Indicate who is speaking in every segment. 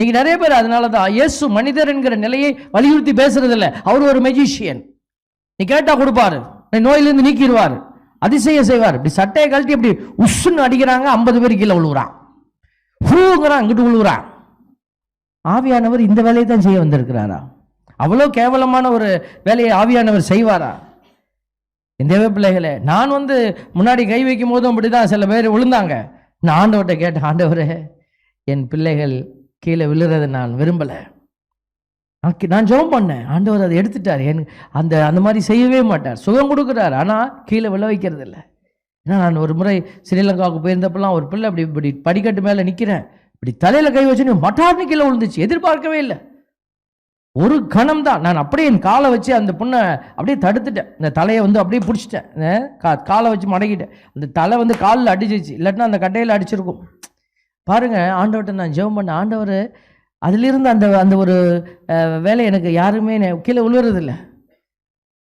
Speaker 1: நீங்க நிறைய பேர் அதனாலதான் இயேசு மனிதர் என்கிற நிலையை வலியுறுத்தி பேசுறது இல்லை. அவர் ஒரு மெஜிஷியன். நீ கேட்டா கொடுப்பாரு, நோயிலிருந்து நீக்கிடுவார், அதிசயம் செய்வார். இப்படி சட்டையை கழட்டி இப்படி உஷ்ன்னு அடிக்கிறாங்க, 50 பேர் கீழே விழுவுறான், ஹூங்கிறான், அங்கிட்டு விழுவுறான். ஆவியானவர் இந்த வேலையை தான் செய்ய வந்திருக்கிறாரா? அவ்வளோ கேவலமான ஒரு வேலையை ஆவியானவர் செய்வாரா? இந்த பிள்ளைகளே, நான் முன்னாடி கை வைக்கும் போதும் அப்படிதான் சில பேர் விழுந்தாங்க. நான் ஆண்டவர்கிட்ட கேட்டேன், ஆண்டவரே என் பிள்ளைகள் கீழே விழுறதை நான் விரும்பலை. நான் ஜெபம் பண்ணேன், ஆண்டவர் அதை எடுத்துட்டார். அந்த மாதிரி செய்யவே மாட்டார், சுகம் கொடுக்குறார், ஆனால் கீழே விழ வைக்கிறது இல்லை. ஏன்னா நான் ஒரு முறை ஸ்ரீலங்காவுக்கு போயிருந்தப்பெல்லாம் ஒரு பிள்ளை இப்படி படிக்கட்டு மேலே நிற்கிறேன், இப்படி தலையில் கை வச்சு மட்டார்னு கீழே விழுந்துச்சு. எதிர்பார்க்கவே இல்லை, ஒரு கணம் தான். நான் அப்படியே என் காலை வச்சு அந்த பொண்ணை அப்படியே தடுத்துட்டேன். இந்த தலையை அப்படியே பிடிச்சிட்டேன், காலை வச்சு மடக்கிட்டேன். அந்த தலை காலில் அடிச்சிச்சு, இல்லாட்டினா அந்த கட்டையில் அடிச்சிருக்கும். பாருங்க, ஆண்டவர்கிட்ட நான் ஜெபம் பண்ண, ஆண்டவர் அதிலிருந்து அந்த ஒரு வேலை எனக்கு யாருமே கீழே விழுவுறதில்லை.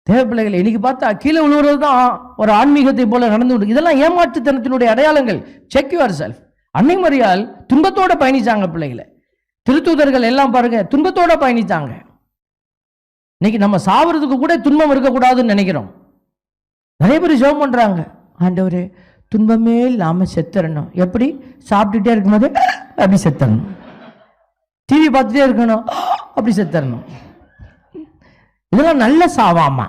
Speaker 1: தேவப்பிள்ளைகளை இன்னைக்கு பார்த்தா கீழே விழுவுறது தான் ஒரு ஆன்மீகத்தை போல நடந்து கொண்டு. இதெல்லாம் ஏமாற்றுத்தனத்தினுடைய அடையாளங்கள். Check your self. அன்னை மரியாள் துன்பத்தோட பயணிச்சாங்க பிள்ளைகளை. திருத்தூதர்கள் எல்லாம் பாருங்க துன்பத்தோட பயணித்தாங்க. இன்னைக்கு நம்ம சாவறதுக்கு கூட துன்பம் இருக்கக்கூடாதுன்னு நினைக்கிறோம். நிறைய பேர் ஜெபம் பண்றாங்க, ஆண்டவரே துன்பமே இல்லாம செத்துறணும். எப்படி? சாப்பிட்டுட்டே இருக்கும்போது அப்படி செத்துறணும், டிவி பார்த்துட்டே இருக்கணும், அப்படி செத்துறணும். இதெல்லாம் நல்ல சாவாமா?